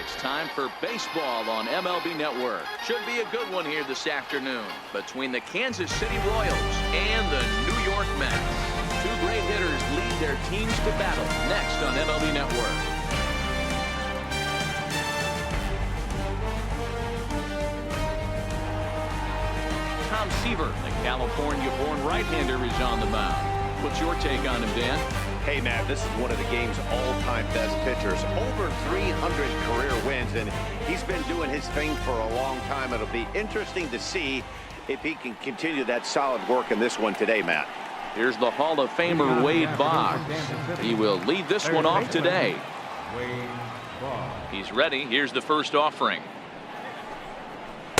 It's time for baseball on MLB Network. Should be a good one here this afternoon between the Kansas City Royals and the New York Mets. Two great hitters lead their teams to battle next on MLB Network. Tom Seaver, the California-born right-hander, is on the mound. What's your take on him, Dan? Hey, Matt, this is one of the game's all-time best pitchers. Over 300 career wins, and he's been doing his thing for a long time. It'll be interesting to see if he can continue that solid work in this one today, Matt. Here's the Hall of Famer Wade Boggs. He will lead this one off today. He's ready. Here's the first offering.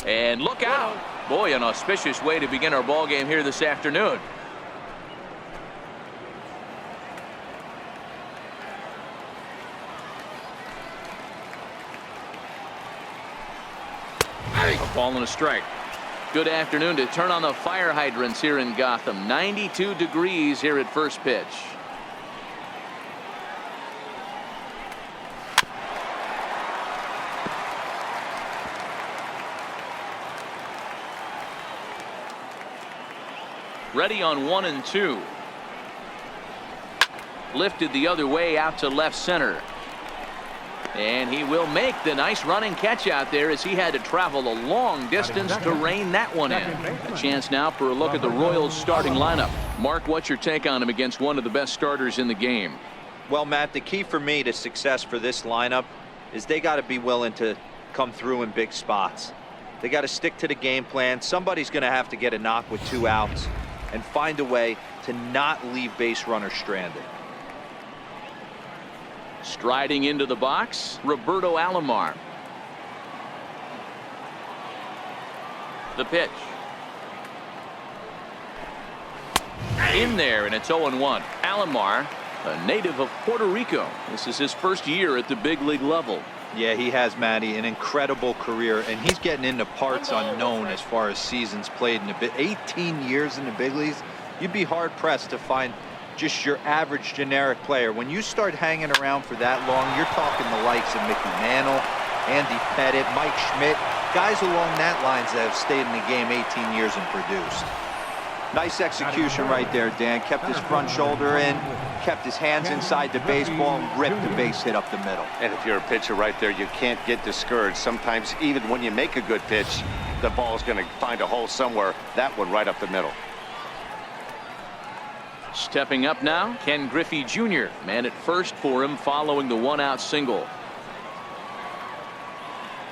And look out. Boy, an auspicious way to begin our ball game here this afternoon. A ball and a strike. Good afternoon to turn on the fire hydrants here in Gotham. 92 degrees here at first pitch. Ready on 1-2. Lifted the other way out to left center. And he will make the nice running catch out there as he had to travel a long distance to rein that one in. A chance now for a look at the Royals starting lineup. Mark, what's your take on him against one of the best starters in the game? Well, Matt, the key for me to success for this lineup is they got to be willing to come through in big spots. They got to stick to the game plan. Somebody's going to have to get a knock with 2 outs and find a way to not leave base runners stranded. Striding into the box, Roberto Alomar. The pitch. In there, and it's 0-1. Alomar, a native of Puerto Rico. This is his first year at the big league level. Yeah, he has, Matty, an incredible career, and he's getting into parts unknown as far as seasons played in the 18 years in the big leagues. You'd be hard-pressed to find just your average generic player. When you start hanging around for that long, you're talking the likes of Mickey Mantle, Andy Pettit, Mike Schmidt, guys along that lines that have stayed in the game 18 years and produced. Nice execution right there, Dan. Kept his front shoulder in, kept his hands inside the baseball, and ripped the base hit up the middle. And if you're a pitcher right there, you can't get discouraged. Sometimes even when you make a good pitch, the ball's going to find a hole somewhere. That one right up the middle. Stepping up now, Ken Griffey Jr. Man at first for him following the 1-out single.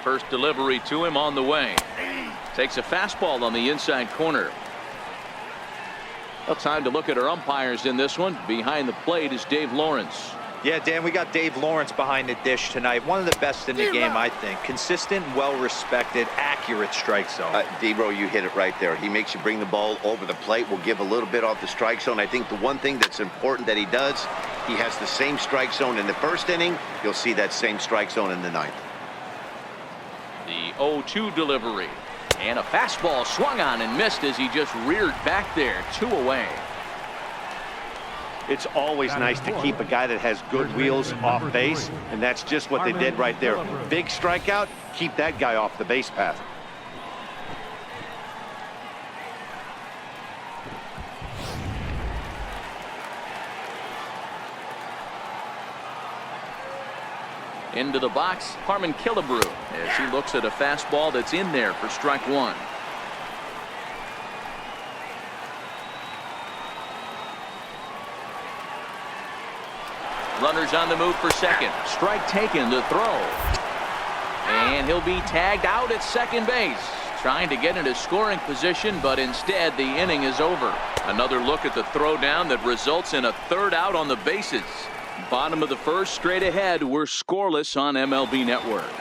First delivery to him on the way. Takes a fastball on the inside corner. Well, time to look at our umpires in this one. Behind the plate is Dave Lawrence. Yeah, Dan, we got Dave Lawrence behind the dish tonight. One of the best in the game, I think. Consistent, well-respected, accurate strike zone. D-Ro, you hit it right there. He makes you bring the ball over the plate. Will give a little bit off the strike zone. I think the one thing that's important that he does, he has the same strike zone in the first inning. You'll see that same strike zone in the ninth. The 0-2 delivery. And a fastball swung on and missed as he just reared back there. 2 away. It's always nice to keep a guy that has good wheels off base, and that's just what they did right there. Big strikeout, keep that guy off the base path. Into the box, Harmon Killebrew, as he looks at a fastball that's in there for strike 1. Runners on the move for second. Strike taken to throw. And he'll be tagged out at second base. Trying to get into scoring position, but instead the inning is over. Another look at the throw down that results in a 3rd out on the bases. Bottom of the first, straight ahead. We're scoreless on MLB Network.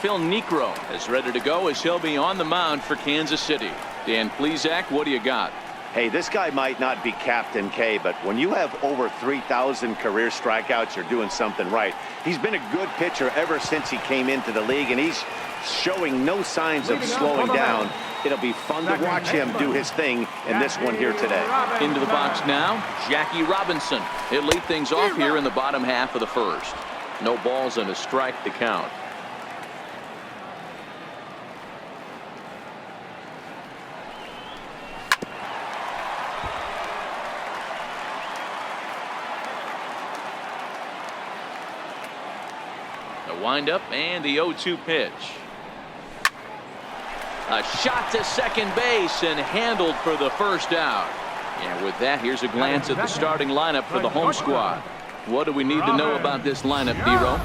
Phil Niekro is ready to go as he'll be on the mound for Kansas City. Dan Plesac, what do you got? Hey, this guy might not be Captain K, but when you have over 3,000 career strikeouts, you're doing something right. He's been a good pitcher ever since he came into the league, and he's showing no signs of slowing down. It'll be fun to watch him do his thing in this one here today. Into the box now, Jackie Robinson. He'll lead things off here in the bottom half of the first. No balls and a strike to count. The windup and the 0-2 pitch. A shot to second base and handled for the first out. And with that, here's a glance at the starting lineup for the home squad. What do we need to know about this lineup, D-Row?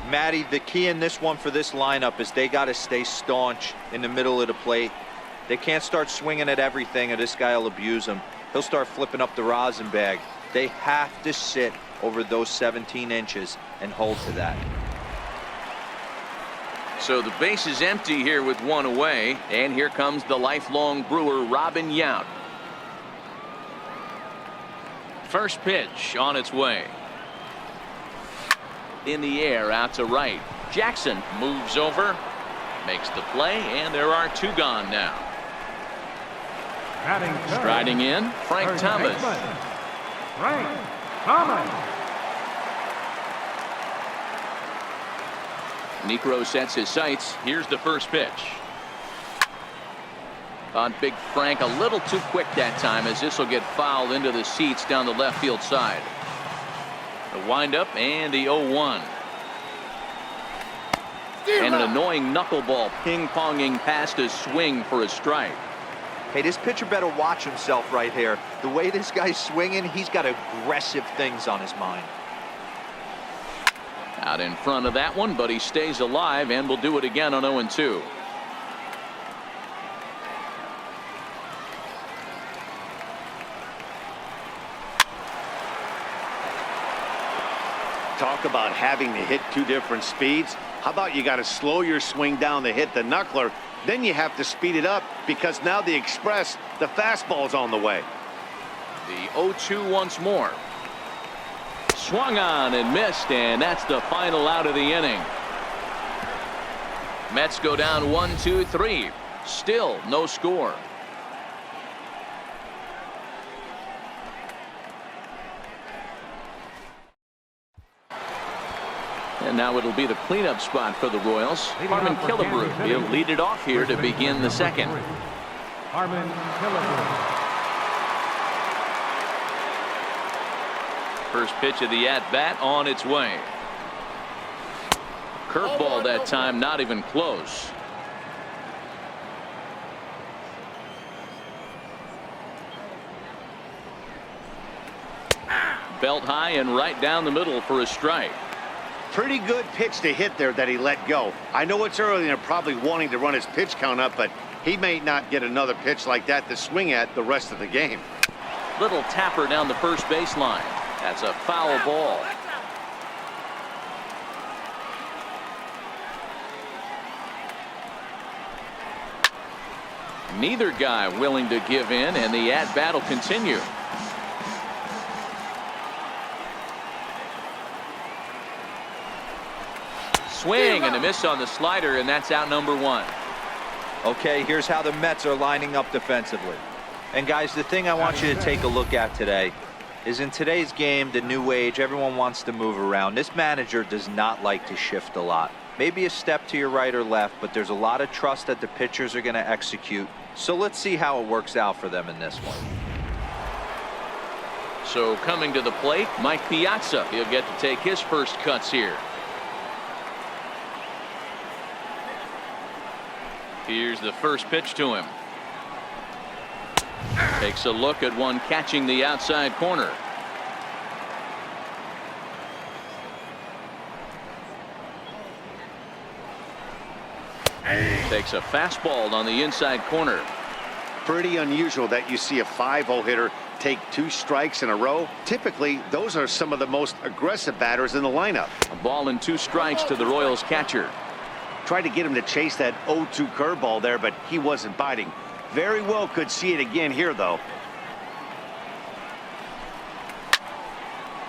Matty, the key in this one for this lineup is they got to stay staunch in the middle of the plate. They can't start swinging at everything or this guy will abuse them. He'll start flipping up the rosin bag. They have to sit over those 17 inches and hold to that. So the base is empty here with one away, and here comes the lifelong Brewer, Robin Yount. First pitch on its way. In the air, out to right. Jackson moves over, makes the play, and there are two gone now. Striding in, Frank Thomas. Frank Thomas. Necro sets his sights. Here's the first pitch. On Big Frank, a little too quick that time, as this will get fouled into the seats down the left field side. The windup and the 0-1. And an annoying knuckleball ping-ponging past his swing for a strike. Hey, this pitcher better watch himself right here. The way this guy's swinging, he's got aggressive things on his mind. Out in front of that one, but he stays alive and will do it again on 0-2. Talk about having to hit two different speeds. How about you got to slow your swing down to hit the knuckler, then you have to speed it up because now the express, the fastball's on the way. The 0-2 once more. Swung on and missed, and that's the final out of the inning. Mets go down 1-2-3. Still no score. And now it'll be the cleanup spot for the Royals. Harmon Killebrew. He'll lead it off here to begin the second. Harmon Killebrew. First pitch of the at-bat on its way. Curveball that time, not even close. Belt high and right down the middle for a strike. Pretty good pitch to hit there that he let go. I know it's early and they're probably wanting to run his pitch count up, but he may not get another pitch like that to swing at the rest of the game. Little tapper down the first baseline. That's a foul ball. Neither guy willing to give in, and the at-bat will continue. Swing and a miss on the slider, and that's out number one. Okay, here's how the Mets are lining up defensively. And guys, the thing I want you to take a look at today is in today's game, the new age, everyone wants to move around. This manager does not like to shift a lot. Maybe a step to your right or left, but there's a lot of trust that the pitchers are going to execute. So let's see how it works out for them in this one. So coming to the plate, Mike Piazza. He'll get to take his first cuts here. Here's the first pitch to him. Takes a look at one catching the outside corner. Takes a fastball on the inside corner. Pretty unusual that you see a 5-0 hitter take 2 strikes in a row. Typically, those are some of the most aggressive batters in the lineup. A ball and 2 strikes to the Royals catcher. Tried to get him to chase that 0-2 curveball there, but he wasn't biting. Very well could see it again here, though.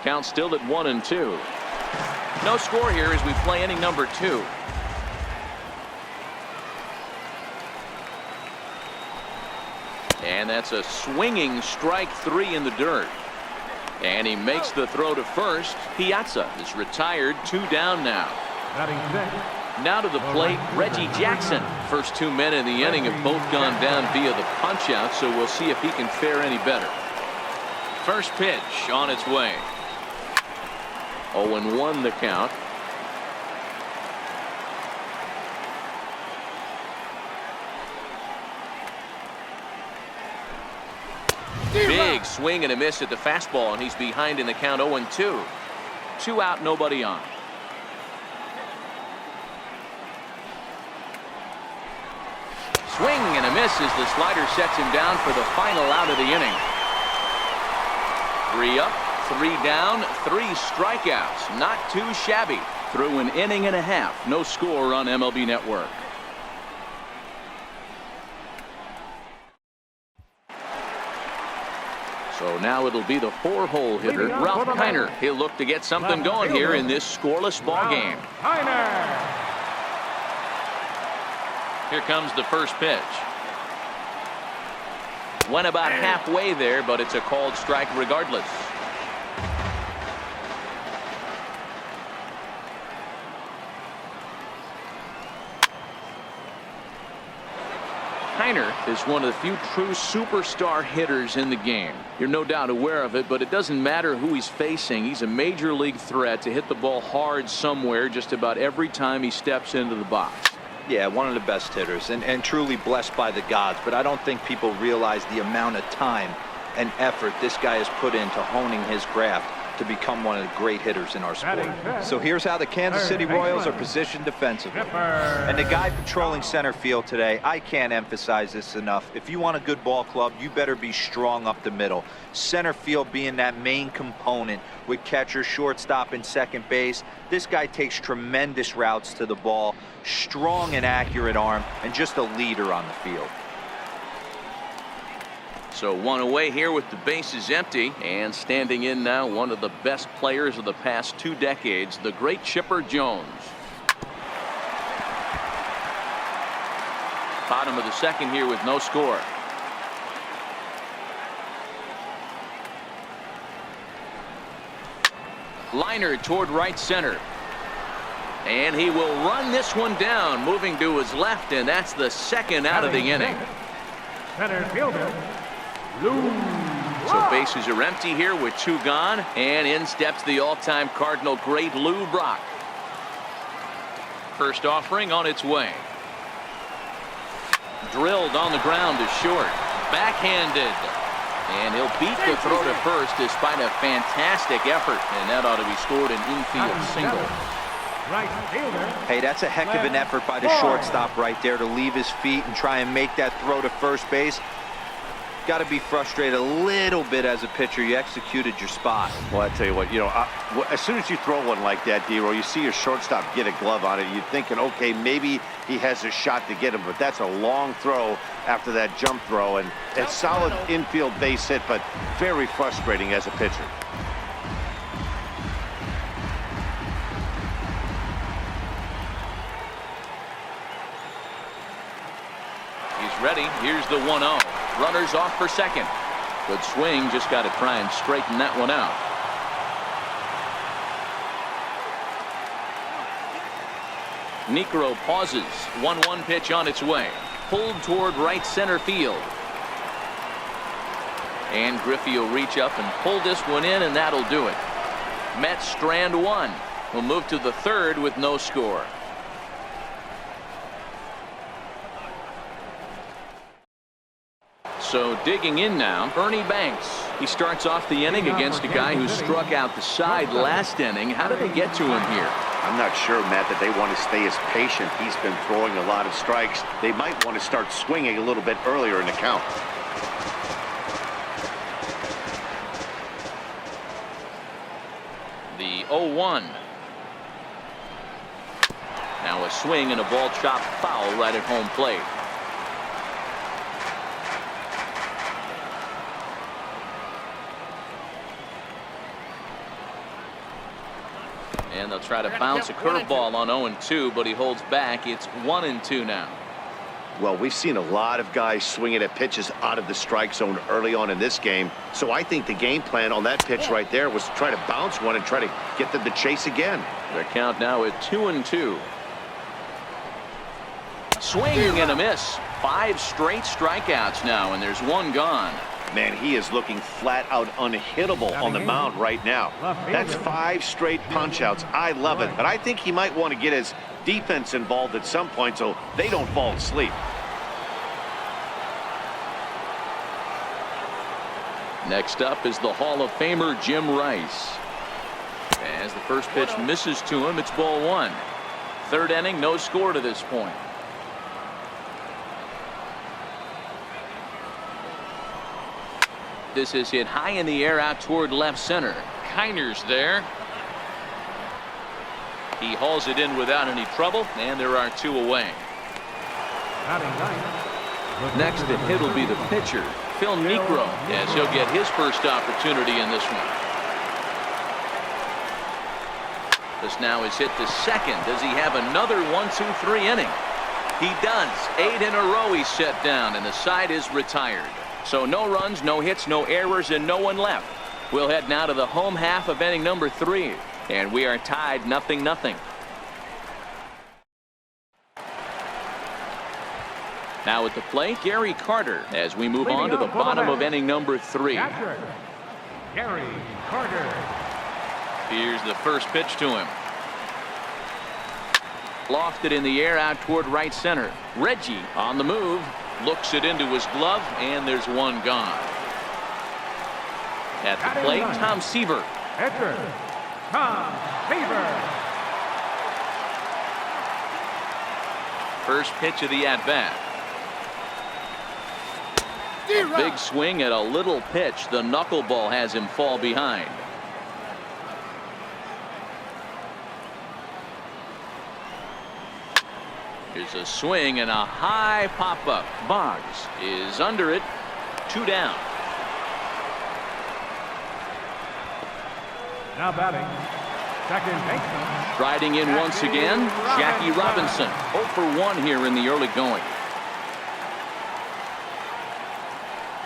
Count still at 1-2. No score here as we play inning number 2. And that's a swinging strike 3 in the dirt. And he makes the throw to first. Piazza is retired, 2 down now. Now to the plate, Reggie Jackson. First 2 men in the inning have both gone down via the punch out, so we'll see if he can fare any better. First pitch on its way. 0-1 the count. big swing and a miss at the fastball, and he's behind in the count 0-2. 2 out, nobody on. Swing and a miss as the slider sets him down for the final out of the inning. 3 up, 3 down, 3 strikeouts. Not too shabby. Through an inning and a half. No score on MLB Network. So now it'll be the 4-hole hitter, Ralph Kiner. He'll look to get something going here in this scoreless ball game. Here comes the first pitch. Went about halfway there, but it's a called strike regardless. Kiner is one of the few true superstar hitters in the game. You're no doubt aware of it, but it doesn't matter who he's facing. He's a major league threat to hit the ball hard somewhere just about every time he steps into the box. Yeah, one of the best hitters and truly blessed by the gods, but I don't think people realize the amount of time and effort this guy has put into honing his craft to become one of the great hitters in our sport. So here's how the Kansas City Royals are positioned defensively. And the guy patrolling center field today, I can't emphasize this enough. If you want a good ball club, you better be strong up the middle. Center field being that main component with catcher, shortstop, and second base. This guy takes tremendous routes to the ball, strong and accurate arm, and just a leader on the field. So 1 away here with the bases empty, and standing in now one of the best players of the past 2 decades, the great Chipper Jones. Bottom of the second here with no score. Liner toward right center. And he will run this one down, moving to his left, and that's the second out of the inning. Center fielder. So bases are empty here with 2 gone, and in steps the all-time Cardinal great Lou Brock. First offering on its way. Drilled on the ground to short. Backhanded. And he'll beat the throw to first despite a fantastic effort, and that ought to be scored an infield single. Right fielder. Hey, that's a heck of an effort by the shortstop right there to leave his feet and try and make that throw to first base. Got to be frustrated a little bit as a pitcher. You executed your spot. Well, I tell you what, as soon as you throw one like that, D-Roy, you see your shortstop get a glove on it. You're thinking, okay, maybe he has a shot to get him, but that's a long throw after that jump throw, and a solid infield base hit, but very frustrating as a pitcher. He's ready. Here's the 1-0. Runners off for second. Good swing. Just got to try and straighten that one out. Niekro pauses. 1-1 pitch on its way. Pulled toward right center field. And Griffey will reach up and pull this one in, and that'll do it. Mets strand 1. Will move to the 3rd with no score. So digging in now, Ernie Banks. He starts off the inning against a guy who struck out the side last inning. How did they get to him here? I'm not sure, Matt, that they want to stay as patient. He's been throwing a lot of strikes. They might want to start swinging a little bit earlier in the count. The 0-1. Now a swing and a ball chopped foul right at home plate. And they'll try to bounce a curveball on 0-2, but he holds back. It's 1-2 now. Well, we've seen a lot of guys swinging at pitches out of the strike zone early on in this game. So I think the game plan on that pitch right there was to try to bounce one and try to get them to chase again. Their count now at 2-2. Swing and a miss. 5 straight strikeouts now, and there's 1 gone. Man, he is looking flat out unhittable on the mound right now. That's 5 straight punch-outs. I love it, but I think he might want to get his defense involved at some point so they don't fall asleep. Next up is the Hall of Famer Jim Rice. As the first pitch misses to him, it's ball one. Third inning, no score to this point. This is hit high in the air out toward left center. Kiner's there. He hauls it in without any trouble, and there are two away. Next to hit will be the pitcher, Phil Niekro, as he'll get his first opportunity in this one. This now is hit to second. Does he have another 1-2-3 inning? He does. 8 in a row he's set down, and the side is retired. So no runs, no hits, no errors, and no one left. We'll head now to the home half of inning number 3, and we are tied 0-0. Now at the plate, Gary Carter, as we move on to the bottom of inning number 3. Gary Carter. Here's the first pitch to him. Lofted in the air out toward right center. Reggie on the move. Looks it into his glove, and there's one gone. At the plate, Tom Seaver. Enter Tom Seaver. First pitch of the at-bat. Big swing at a little pitch. The knuckleball has him fall behind. Here's a swing and a high pop-up. Boggs is under it. 2 down. Now batting, second baseman. Striding in once again, Jackie Robinson. 0 for 1 here in the early going.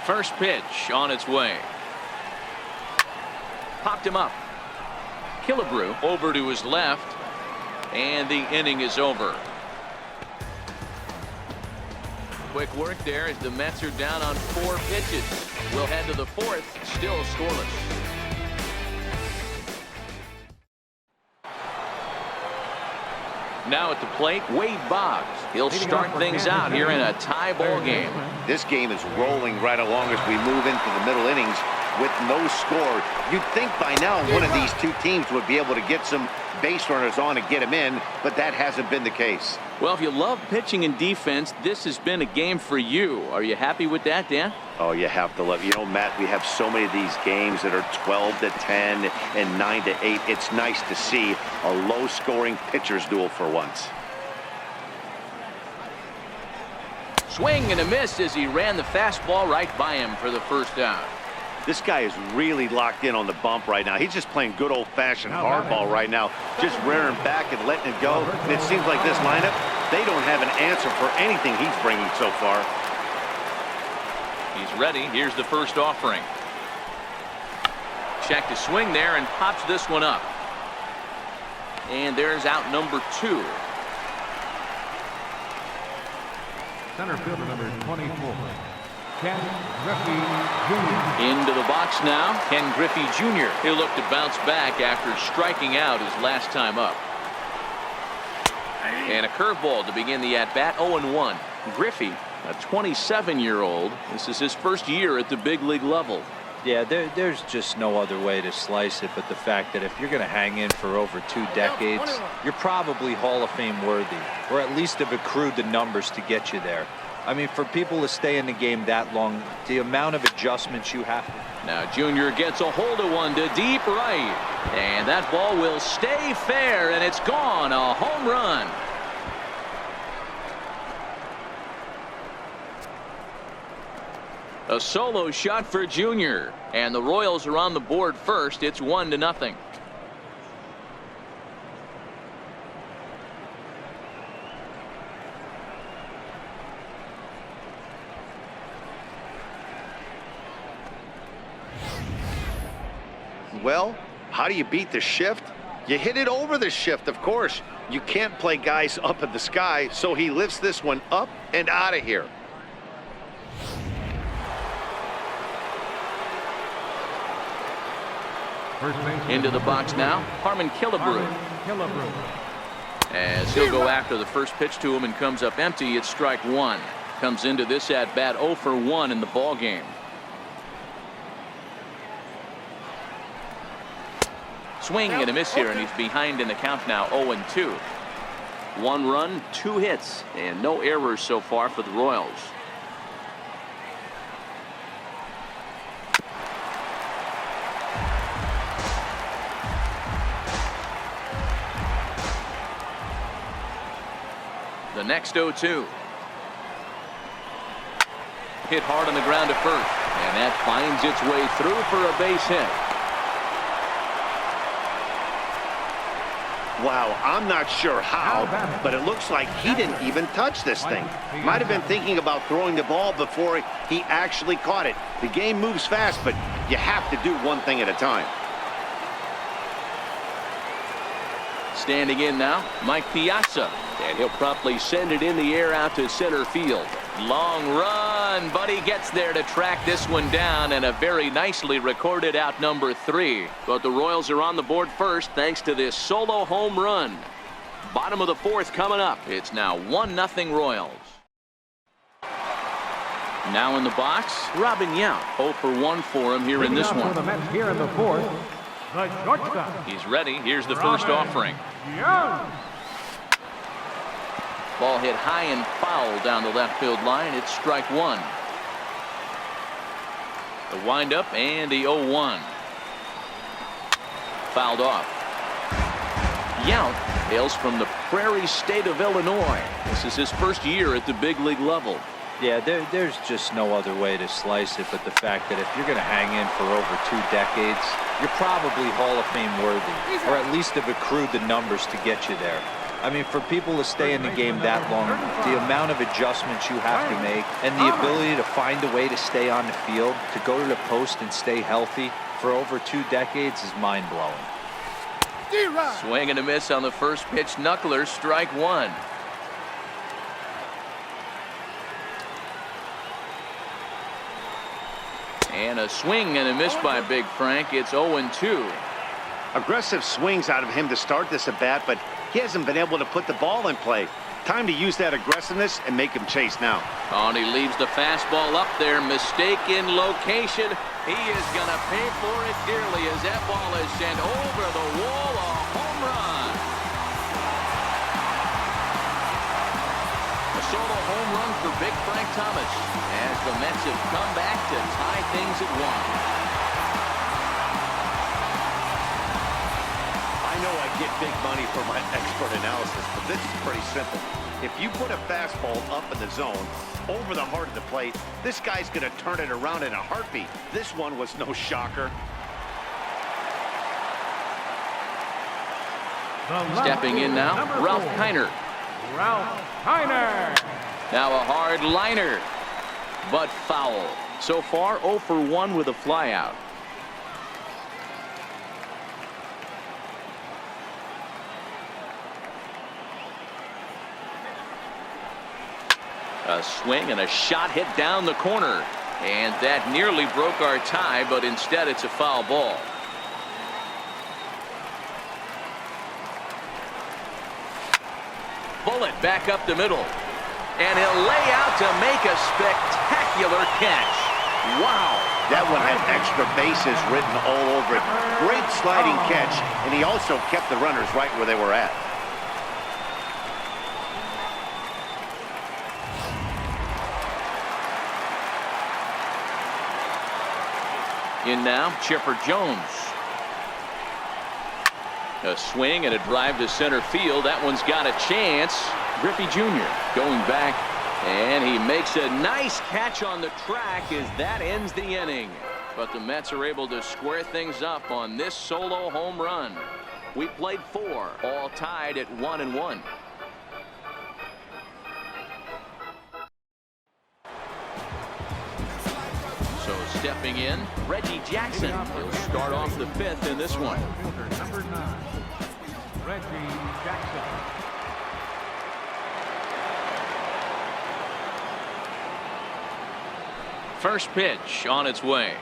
First pitch on its way. Popped him up. Killebrew over to his left, and the inning is over. Quick work there as the Mets are down on 4 pitches. We'll head to the 4th, still scoreless. Now at the plate, Wade Boggs. He'll start things out here in a tie ball game. This game is rolling right along as we move into the middle innings with no score. You'd think by now one of these two teams would be able to get some base runners on and get them in, but that hasn't been the case. Well, if you love pitching and defense, this has been a game for you. Are you happy with that, Dan? Oh, you have to love. You know, Matt, we have so many of these games that are 12-10 and 9-8. It's nice to see a low-scoring pitcher's duel for once. Swing and a miss as he ran the fastball right by him for the first out. This guy is really locked in on the bump right now. He's just playing good old-fashioned hardball right now, just rearing back and letting it go. And it seems like this lineup, they don't have an answer for anything he's bringing so far. He's ready. Here's the first offering. Check to swing there and pops this one up. And there's out number 2. Center fielder number 24. Ken Griffey Jr. Into the box now, Ken Griffey Jr. He'll look to bounce back after striking out his last time up. And a curveball to begin the at-bat, 0-1. Griffey, a 27-year-old. This is his first year at the big league level. Yeah, there's just no other way to slice it but the fact that if you're going to hang in for over 2 decades, you're probably Hall of Fame worthy, or at least have accrued the numbers to get you there. I mean, for people to stay in the game that long, the amount of adjustments you have to. Now Junior gets a hold of one to deep right, and that ball will stay fair, and it's gone. A home run. A solo shot for Junior, and the Royals are on the board first. It's 1-0. Well, how do you beat the shift? You hit it over the shift, of course. You can't play guys up in the sky, so he lifts this one up and out of here. Into the box now, Harmon Killebrew. As he'll go after the first pitch to him and comes up empty, it's strike 1. Comes into this at bat 0 for 1 in the ball game. Swing and a miss here, and he's behind in the count now, 0-2. 1 run, 2 hits, and no errors so far for the Royals. The next 0-2. Hit hard on the ground to first, and that finds its way through for a base hit. Wow, I'm not sure how, but it looks like he didn't even touch this thing. Might have been thinking about throwing the ball before he actually caught it. The game moves fast, but you have to do one thing at a time. Standing in now, Mike Piazza, and he'll promptly send it in the air out to center field. Long run, but he gets there to track this one down, and a very nicely recorded out number 3. But the Royals are on the board first thanks to this solo home run. Bottom of the 4th coming up. It's now 1-0 Royals. Now in the box, Robin Yount. 0 for 1 for him here in this one. For the Mets here in the 4th, the shortstop. He's ready. Here's the first offering. Yount. Ball hit high and foul down the left field line. It's strike 1. The windup and the 0-1. Fouled off. Yount hails from the prairie state of Illinois. This is his first year at the big league level. Yeah, there's just no other way to slice it but the fact that if you're going to hang in for over 2 decades, you're probably Hall of Fame worthy, or at least have accrued the numbers to get you there. I mean, for people to stay in the game that long, the amount of adjustments you have to make and the ability to find a way to stay on the field, to go to the post and stay healthy for over 2 decades is mind-blowing. Swing and a miss on the first pitch. Knuckler, strike 1. And a swing and a miss by Big Frank. It's 0-2. Aggressive swings out of him to start this at bat, but he hasn't been able to put the ball in play. Time to use that aggressiveness and make him chase now. Oh, and he leaves the fastball up there. Mistaken location. He is going to pay for it dearly as that ball is sent over the wall. A home run. A solo home run for Big Frank Thomas as the Mets have come back to tie things at 1. I know I get big money for my expert analysis, but this is pretty simple. If you put a fastball up in the zone, over the heart of the plate, this guy's going to turn it around in a heartbeat. This one was no shocker. Stepping in now, Ralph Kiner. Ralph Kiner. Now a hard liner, but foul. So far, 0 for 1 with a flyout. A swing and a shot hit down the corner. And that nearly broke our tie, but instead it's a foul ball. Bullet back up the middle. And he'll lay out to make a spectacular catch. Wow. That one had extra bases written all over it. Great sliding catch, and he also kept the runners right where they were at. In now, Chipper Jones. A swing and a drive to center field. That one's got a chance. Griffey Jr. going back, and he makes a nice catch on the track as that ends the inning. But the Mets are able to square things up on this solo home run. We played 4, all tied at 1-1. Stepping in, Reggie Jackson. He'll start off the 5th in this one. Number 9, Reggie Jackson. First pitch on its way.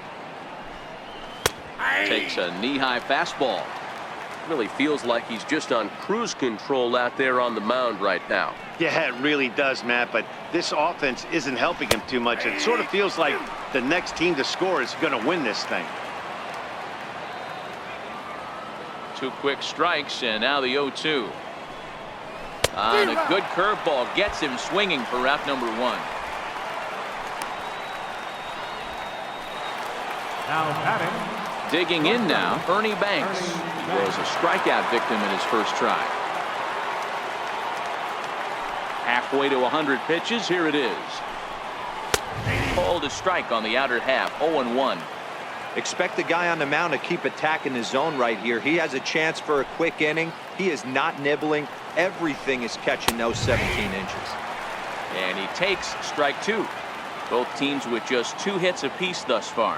Takes a knee-high fastball. Really feels like he's just on cruise control out there on the mound right now. Yeah, it really does, Matt, but this offense isn't helping him too much. It sort of feels like the next team to score is going to win this thing. 2 quick strikes, and now the 0-2. And a good curveball gets him swinging for out number 1. Now batting. Digging in now, Ernie Banks. He was a strikeout victim in his first try. Halfway to 100 pitches. Here it is. Called a strike on the outer half. 0-1. Expect the guy on the mound to keep attacking the zone right here. He has a chance for a quick inning. He is not nibbling. Everything is catching those 17 inches. And he takes strike 2. Both teams with just 2 hits apiece thus far.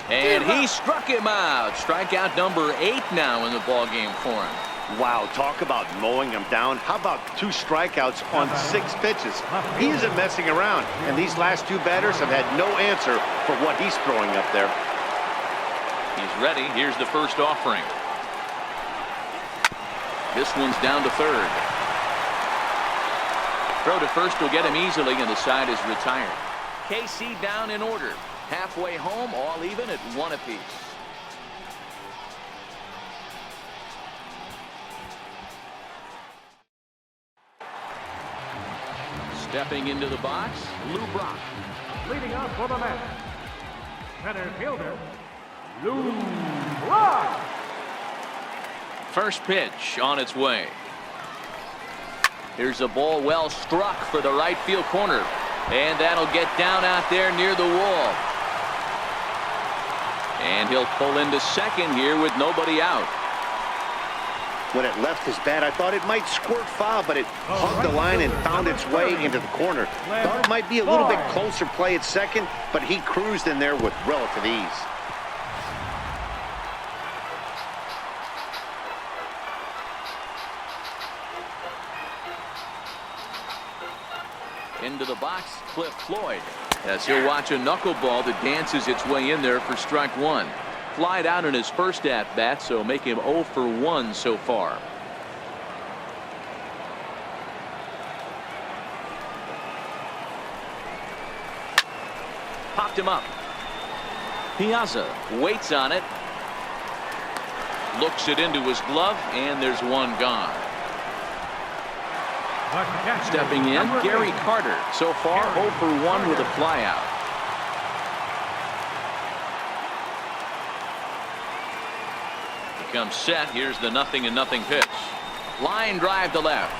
And he struck him out. Strikeout number 8 now in the ballgame for him. Wow, talk about mowing him down. How about 2 strikeouts on 6 pitches? He isn't messing around, and these last 2 batters have had no answer for what he's throwing up there. He's ready. Here's the first offering. This one's down to third. Throw to first will get him easily, and the side is retired. KC down in order. Halfway home, all even at 1 apiece. Stepping into the box, Lou Brock. Leading up for the Mets, center fielder, Lou Brock. First pitch on its way. Here's a ball well struck for the right field corner. And that'll get down out there near the wall. And he'll pull into second here with nobody out. When it left his bat, I thought it might squirt foul, but it hugged the line and found its way into the corner. Thought it might be a little bit closer play at second, but he cruised in there with relative ease. Into the box, Cliff Floyd, as he'll watch a knuckleball that dances its way in there for strike 1. Flied out in his first at-bat, so make him 0 for 1 so far. Popped him up. Piazza waits on it. Looks it into his glove, and there's one gone. Stepping in, Gary Carter. So far, 0 for 1 with a flyout. Comes set. Here's the 0-0 pitch. Line drive to left.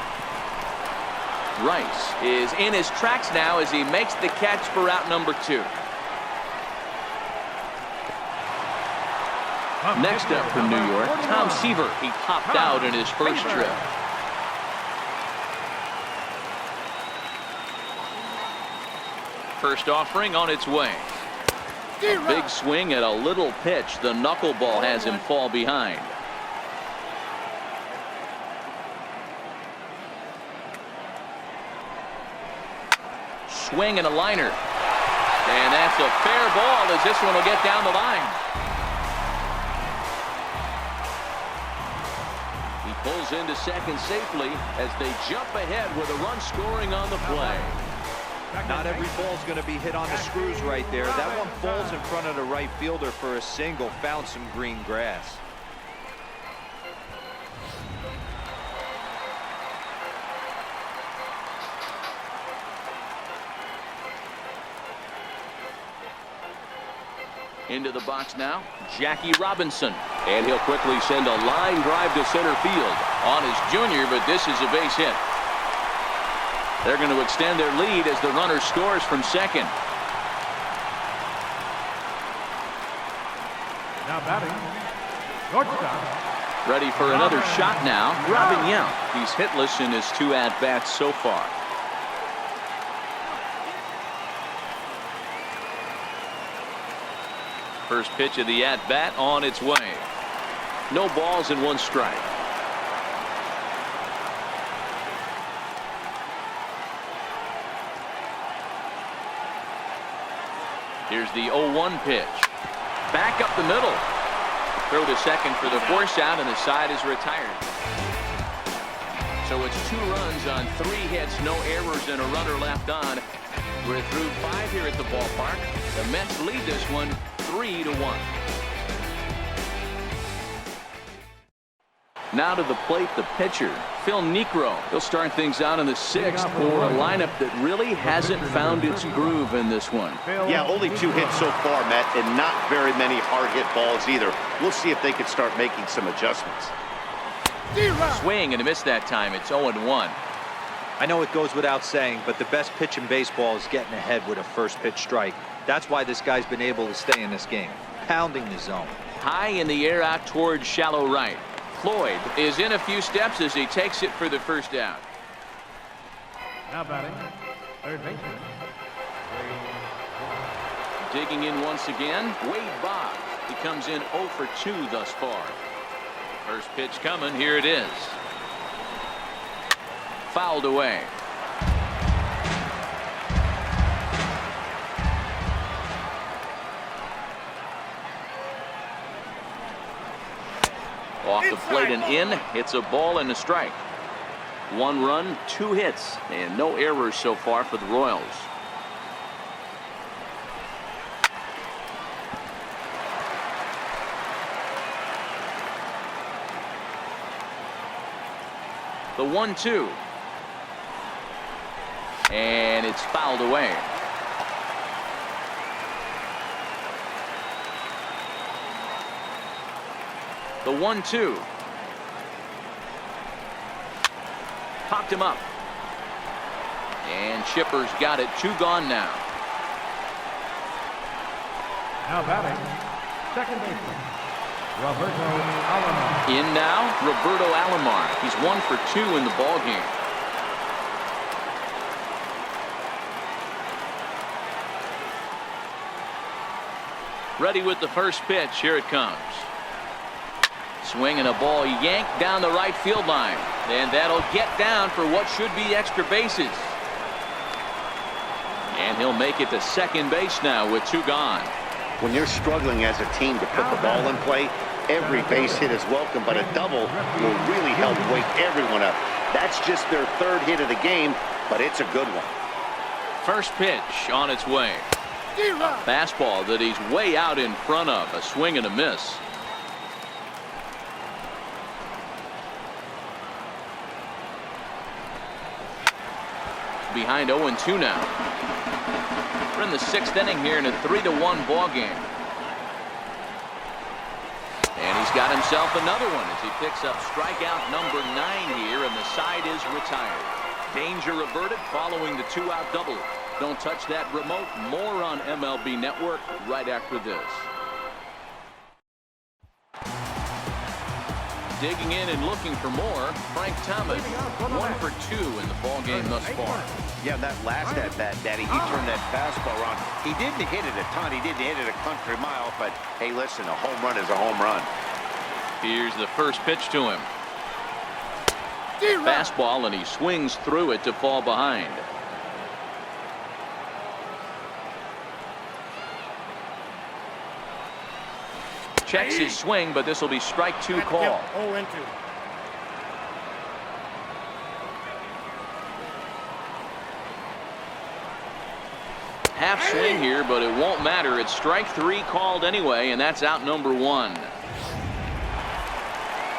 Rice is in his tracks now as he makes the catch for out number 2. Next up from New York, Tom Seaver. He popped out in his first trip. First offering on its way. A big swing at a little pitch. The knuckleball has him fall behind. Swing and a liner. And that's a fair ball as this one will get down the line. He pulls into second safely as they jump ahead with a run scoring on the play. Not every ball's going to be hit on the screws right there. That one falls in front of the right fielder for a single. Found some green grass. Into the box now, Jackie Robinson. And he'll quickly send a line drive to center field on his junior, but this is a base hit. They're going to extend their lead as the runner scores from second. Now batting, shortstop. Ready for another shot now, Robin Yount. He's hitless in his 2 at-bats so far. First pitch of the at-bat on its way. No balls and 1 strike. Here's the 0-1 pitch. Back up the middle. Throw to second for the force out, and the side is retired. So it's 2 runs on 3 hits, no errors, and a runner left on. We're through 5 here at the ballpark. The Mets lead this one 3-1. Now to the plate, the pitcher, Phil Niekro. He'll start things out in the 6th for a lineup that really hasn't found its groove in this one. Yeah, only 2 hits so far, Matt, and not very many hard hit balls either. We'll see if they can start making some adjustments. Swing and a miss that time. It's 0-1. I know it goes without saying, but the best pitch in baseball is getting ahead with a first pitch strike. That's why this guy's been able to stay in this game, pounding the zone. High in the air out towards shallow right. Floyd is in a few steps as he takes it for the first out. Now batting, third baseman. Digging in once again, Wade Boggs. He comes in 0 for 2 thus far. First pitch coming. Here it is. Fouled away. Off the plate and in. It's a ball and a strike. 1 run, 2 hits, and no errors so far for the Royals. The 1-2. And it's fouled away. The 1-2. Popped him up. And Chipper's got it. 2 gone now. Now batting, second baseman, Roberto Alomar. In now, Roberto Alomar. He's 1 for 2 in the ballgame. Ready with the first pitch. Here it comes. Swing and a ball yanked down the right field line. And that'll get down for what should be extra bases. And he'll make it to second base now with 2 gone. When you're struggling as a team to put the ball in play, every base hit is welcome, but a double will really help wake everyone up. That's just their 3rd hit of the game, but it's a good one. First pitch on its way. A fastball that he's way out in front of. A swing and a miss. Behind 0-2 now. We're in the 6th inning here in a 3-1 ball game. And he's got himself another one as he picks up strikeout number 9 here, and the side is retired. Danger averted following the 2-out double. Don't touch that remote. More on MLB Network right after this. Digging in and looking for more, Frank Thomas, 1 for 2 in the ball game thus far. Yeah, that last at-bat, Daddy, he turned that fastball around. He didn't hit it a ton. He didn't hit it a country mile, but hey, listen, a home run is a home run. Here's the first pitch to him. Fastball, and he swings through it to fall behind. Checks his swing, but this will be strike 2 call. 0-2. Half swing here, but it won't matter. It's strike 3 called anyway, and that's out number 1.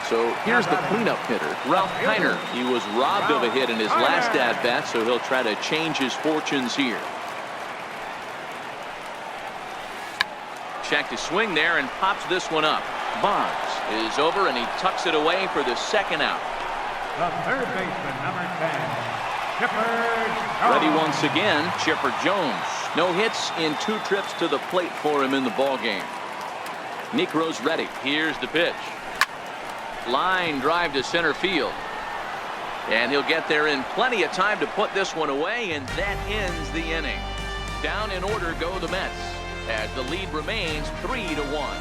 So here's the cleanup hitter, Ralph Kiner. He was robbed of a hit in his last at-bat, so he'll try to change his fortunes here. Checked his swing there and pops this one up. Boggs is over, and he tucks it away for the 2nd out. The third baseman, number 10, Chipper Jones. Ready once again, Chipper Jones. No hits in 2 trips to the plate for him in the ballgame. Niekro's ready. Here's the pitch. Line drive to center field. And he'll get there in plenty of time to put this one away, and that ends the inning. Down in order go the Mets, as the lead remains 3-1.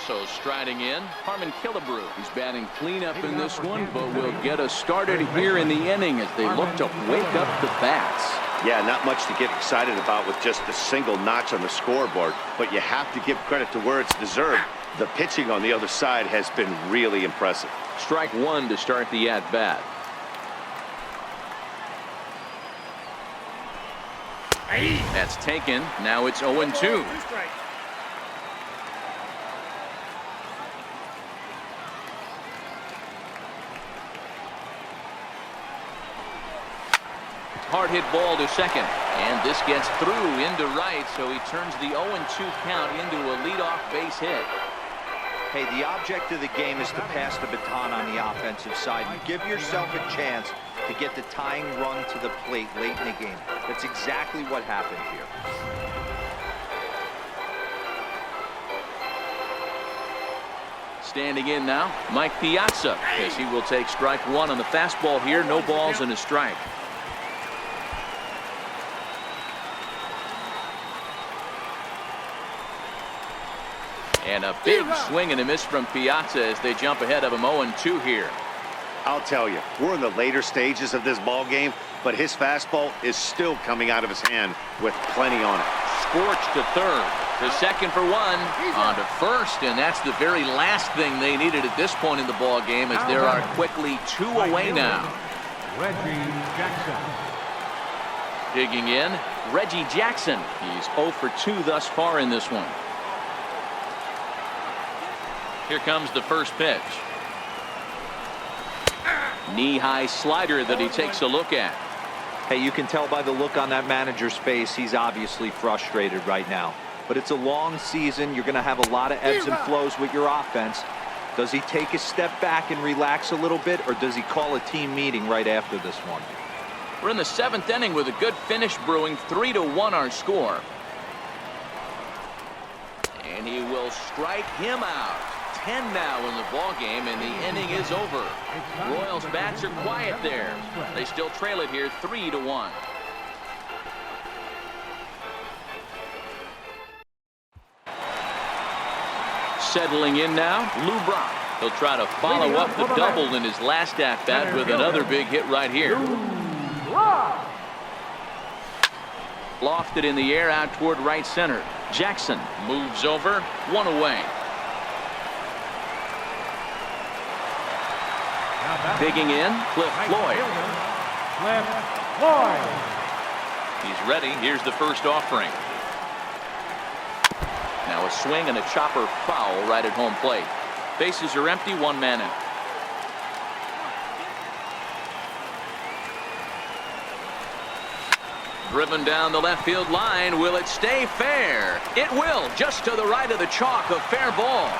So striding in, Harmon Killebrew. He's batting cleanup in this one, but will get us started here in the inning as they look to wake up the bats. Yeah, not much to get excited about with just a single notch on the scoreboard, but you have to give credit to where it's deserved. The pitching on the other side has been really impressive. Strike one to start the at-bat. That's taken. Now it's 0-2. Hard hit ball to second, and this gets through into right, so he turns the 0-2 count into a leadoff base hit. Hey, the object of the game is to pass the baton on the offensive side and give yourself a chance to get the tying run to the plate late in the game. That's exactly what happened here. Standing in now, Mike Piazza, as he will take strike one on the fastball here. No balls and a strike. And a big swing and a miss from Piazza as they jump ahead of him 0-2 here. I'll tell you, we're in the later stages of this ball game, but his fastball is still coming out of his hand with plenty on it. Scorched to third, to second for one, on to first, and that's the very last thing they needed at this point in the ball game, as there are quickly two away now. Reggie Jackson. Digging in, Reggie Jackson. He's 0 for 2 thus far in this one. Here comes the first pitch. Knee-high slider that he takes a look at. Hey, you can tell by the look on that manager's face, he's obviously frustrated right now. But it's a long season. You're going to have a lot of ebbs and flows with your offense. Does he take a step back and relax a little bit, or does he call a team meeting right after this one? We're in the 7th inning with a good finish brewing. 3-1 our score. And he will strike him out. 10 now in the ball game, and the inning is over. Royals bats are quiet there. They still trail it here 3-1. Settling in now, Lou Brock. He'll try to follow up the double in his last at-bat with another big hit right here. Lofted in the air out toward right center. Jackson moves over, one away. Digging in, Cliff Floyd. Cliff Floyd. He's ready. Here's the first offering. Now a swing and a chopper foul right at home plate. Bases are empty, one man out. Driven down the left field line. Will it stay fair? It will. Just to the right of the chalk, a fair ball.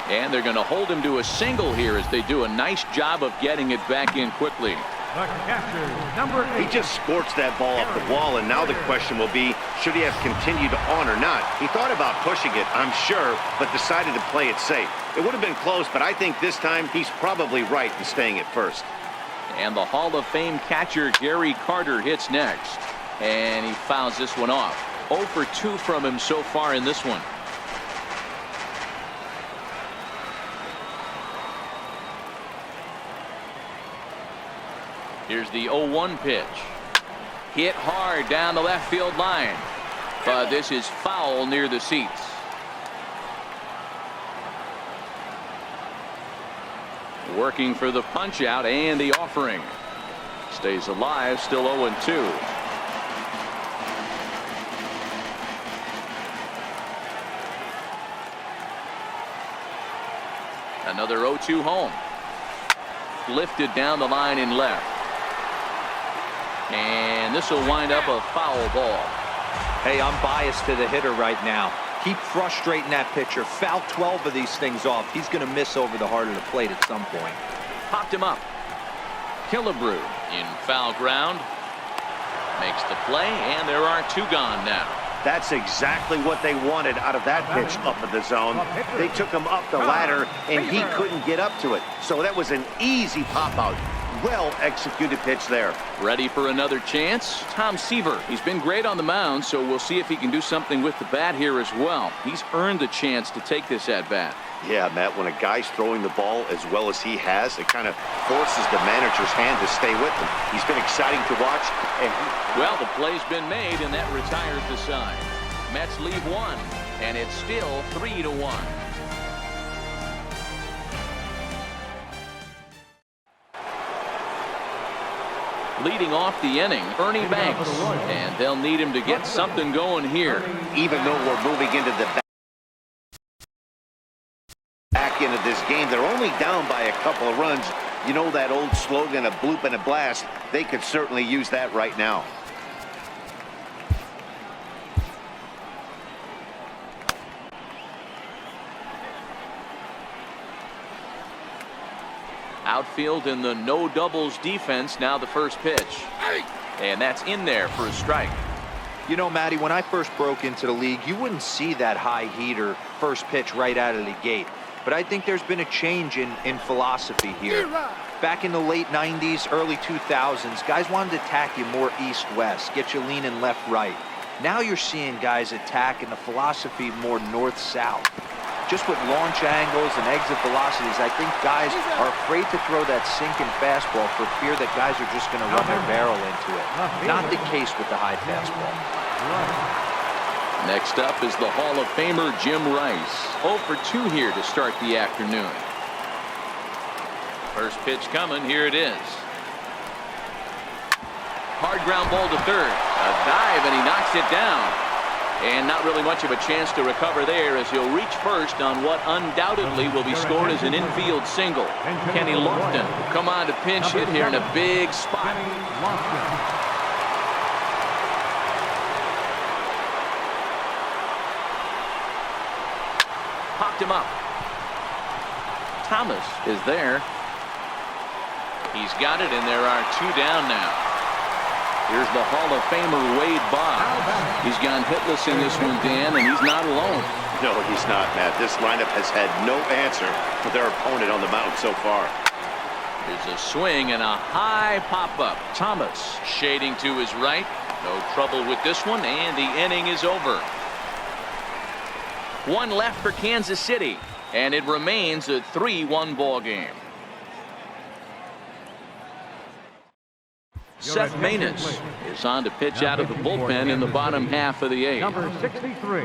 And they're going to hold him to a single here as they do a nice job of getting it back in quickly. The catcher, number 8. He just scorched that ball off the wall, and now the question will be, should he have continued on or not? He thought about pushing it, I'm sure, but decided to play it safe. It would have been close, but I think this time he's probably right in staying at first. And the Hall of Fame catcher Gary Carter hits next, and he fouls this one off. 0 for 2 from him so far in this one. Here's the 0-1 pitch. Hit hard down the left field line, but this is foul near the seats. Working for the punch out and the offering. Stays alive, still 0-2. Another 0-2 home. Lifted down the line in left. And this will wind up a foul ball. Hey, I'm biased to the hitter right now. Keep frustrating that pitcher. Foul 12 of these things off. He's going to miss over the heart of the plate at some point. Popped him up. Killebrew in foul ground. Makes the play, and there are 2 gone now. That's exactly what they wanted out of that pitch up in the zone. They took him up the ladder, and he couldn't get up to it. So that was an easy pop out. well executed pitch there. Ready for another chance? Tom Seaver. He's been great on the mound, so we'll see if he can do something with the bat here as well. He's earned the chance to take this at bat. Yeah, Matt, when a guy's throwing the ball as well as he has, it kind of forces the manager's hand to stay with him. He's been exciting to watch. Well, the play's been made, and that retires the side. Mets lead one, and it's still 3-1. Leading off the inning, Ernie Banks, and they'll need him to get something going here. Even though we're moving into the back end of this game, they're only down by a couple of runs. You know that old slogan, a bloop and a blast. They could certainly use that right now. Outfield in the no doubles defense. Now the first pitch. And that's in there for a strike. You know, Matty, when I first broke into the league, you wouldn't see that high heater first pitch right out of the gate. But I think there's been a change in philosophy here. Back in the late 90s, early 2000s, guys wanted to attack you more east-west, get you leaning left-right. Now you're seeing guys attack in the philosophy more north-south. Just with launch angles and exit velocities, I think guys are afraid to throw that sinking fastball for fear that guys are just going to run their barrel into it. Not the case with the high fastball. Next up is the Hall of Famer Jim Rice. 0 for 2 here to start the afternoon. First pitch coming. Here it is. Hard ground ball to third. A dive, and he knocks it down. And not really much of a chance to recover there as he'll reach first on what undoubtedly will be scored as an infield single. Kenny Lofton will come on to pinch hit here in a big spot. Popped him up. Thomas is there. He's got it, and there are 2 down now. Here's the Hall of Famer Wade Boggs. He's gone hitless in this one, Dan, and he's not alone. No, he's not, Matt. This lineup has had no answer for their opponent on the mound so far. There's a swing and a high pop-up. Thomas shading to his right. No trouble with this one, and the inning is over. 1 left for Kansas City, and it remains a 3-1 ball game. Seth Maness is on to pitch out of the bullpen in the bottom half of the 8th. Number 63,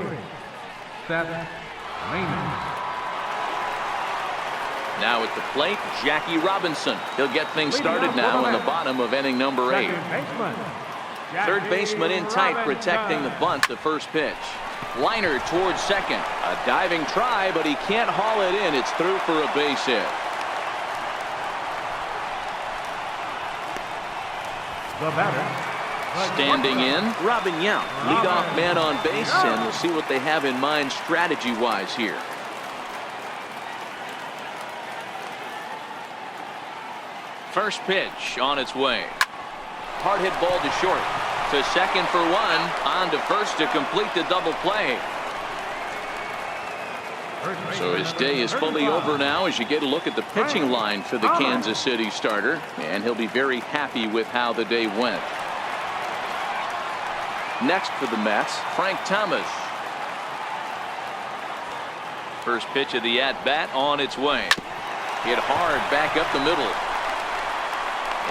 Seth Maness. Now at the plate, Jackie Robinson. He'll get things started now in the bottom of inning number 8. Third baseman in tight, protecting the bunt, the first pitch. Liner towards second. A diving try, but he can't haul it in. It's through for a base hit. Standing in, Robin Yount, leadoff man on base, and we'll see what they have in mind strategy-wise here. First pitch on its way. Hard hit ball to short. To second for 1. On to first to complete the double play. So his day is fully over now as you get a look at the pitching line for the Kansas City starter, and he'll be very happy with how the day went. Next for the Mets, Frank Thomas. First pitch of the at-bat on its way. Hit hard back up the middle.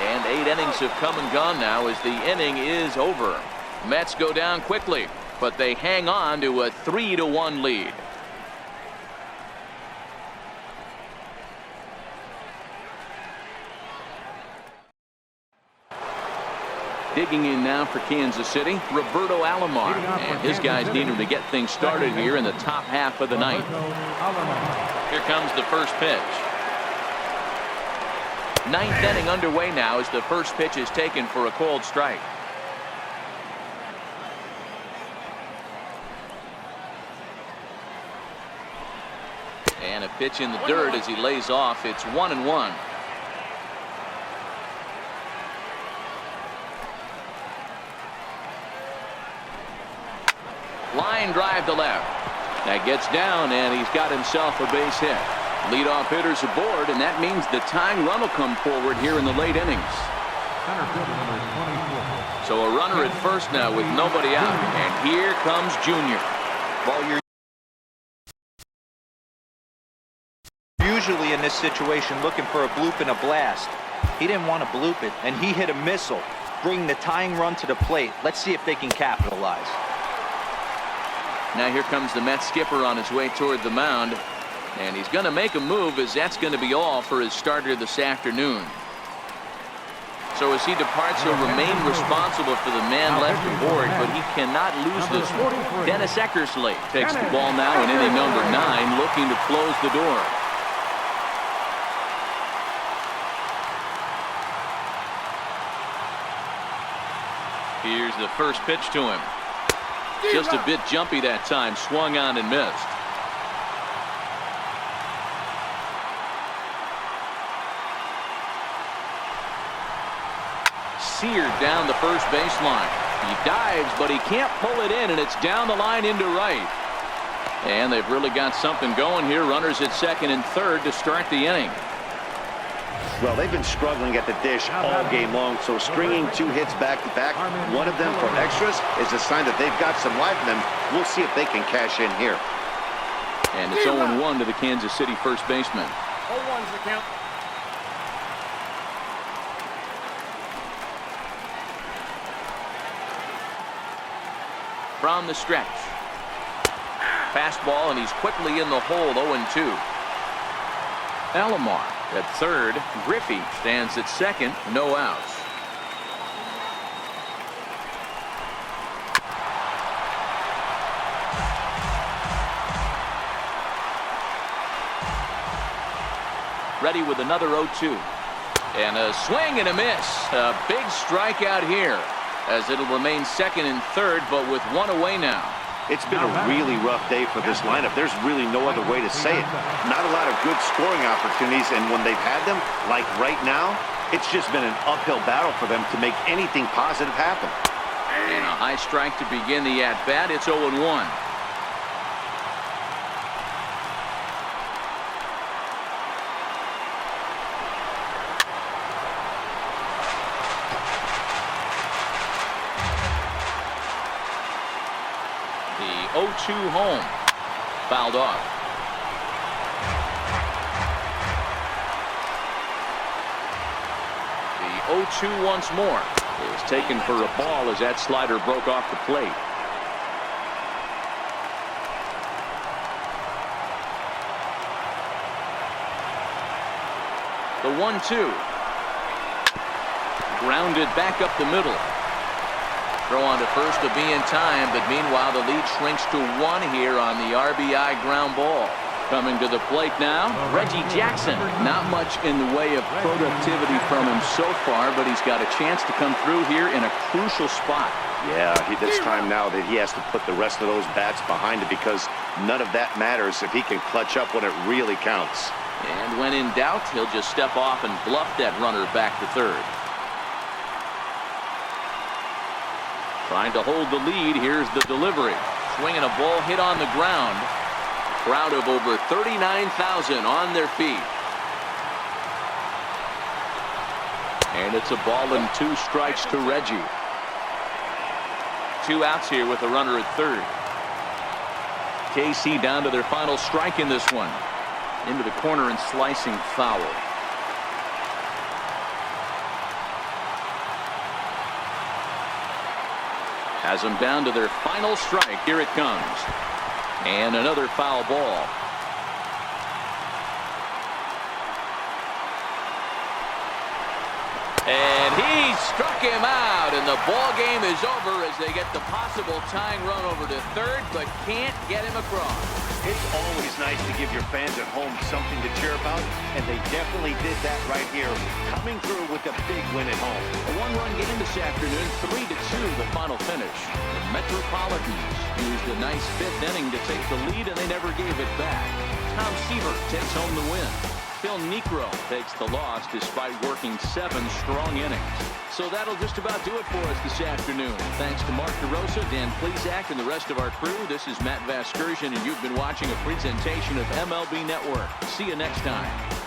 And 8 innings have come and gone now as the inning is over. Mets go down quickly, but they hang on to a 3-1 lead. Digging in now for Kansas City, Roberto Alomar, and his guys need him to get things started here in the top half of the 9th. Here comes the first pitch. 9th inning underway now as the first pitch is taken for a called strike. And a pitch in the dirt as he lays off. It's 1-1. Line drive to left. That gets down, and he's got himself a base hit. Leadoff hitters aboard, and that means the tying run will come forward here in the late innings. Center fielder number 24. So a runner at first now with nobody out, and here comes Junior. Well, you're usually in this situation looking for a bloop and a blast. He didn't want to bloop it, and he hit a missile, bringing the tying run to the plate. Let's see if they can capitalize. Now here comes the Mets skipper on his way toward the mound, and he's going to make a move, as that's going to be all for his starter this afternoon. So as he departs, he'll remain responsible for the man left aboard, but he cannot lose this one. Dennis Eckersley takes the ball now in inning number 9, looking to close the door. Here's the first pitch to him. Just a bit jumpy that time, swung on and missed. Seared down the first baseline. He dives, but he can't pull it in, and it's down the line into right. And they've really got something going here. Runners at second and third to start the inning. Well, they've been struggling at the dish all game long, so stringing 2 hits back-to-back, one of them for extras, is a sign that they've got some life in them. We'll see if they can cash in here. And it's 0-1 to the Kansas City first baseman. 0-1's the count. From the stretch. Fastball, and he's quickly in the hole, 0-2. Alomar at third. Griffey stands at second. No outs. Ready with another 0-2. And a swing and a miss. A big strikeout here, as it'll remain second and third, but with one away now. It's been a really rough day for this lineup. There's really no other way to say it. Not a lot of good scoring opportunities, and when they've had them, like right now, it's just been an uphill battle for them to make anything positive happen. And a high strike to begin the at-bat. It's 0-1. The 0-2 home. Fouled off. The 0-2 once more is taken for a ball, as that slider broke off the plate. The 1-2. Grounded back up the middle. Throw on to first to be in time, but meanwhile the lead shrinks to 1 here on the RBI ground ball. Coming to the plate now, Reggie Jackson. Not much in the way of productivity from him so far, but he's got a chance to come through here in a crucial spot. Yeah, it's time now that he has to put the rest of those bats behind it, because none of that matters if he can clutch up when it really counts. And when in doubt, he'll just step off and bluff that runner back to third. Trying to hold the lead. Here's the delivery. Swinging a ball hit on the ground. Crowd of over 39,000 on their feet. And it's a ball and 2 strikes to Reggie. 2 outs here with a runner at third. KC down to their final strike in this one. Into the corner and slicing foul. Has them down to their final strike. Here it comes. And another foul ball. And he struck him out, and the ball game is over as they get the possible tying run over to third, but can't get him across. It's always nice to give your fans at home something to cheer about, and they definitely did that right here, coming through with a big win at home. A 1-run game this afternoon, 3-2 the final finish. The Metropolitans used a nice 5th inning to take the lead, and they never gave it back. Tom Seaver takes home the win. Phil Niekro takes the loss despite working 7 strong innings. So that'll just about do it for us this afternoon. Thanks to Mark DeRosa, Dan Plesac, and the rest of our crew. This is Matt Vasgersian, and you've been watching a presentation of MLB Network. See you next time.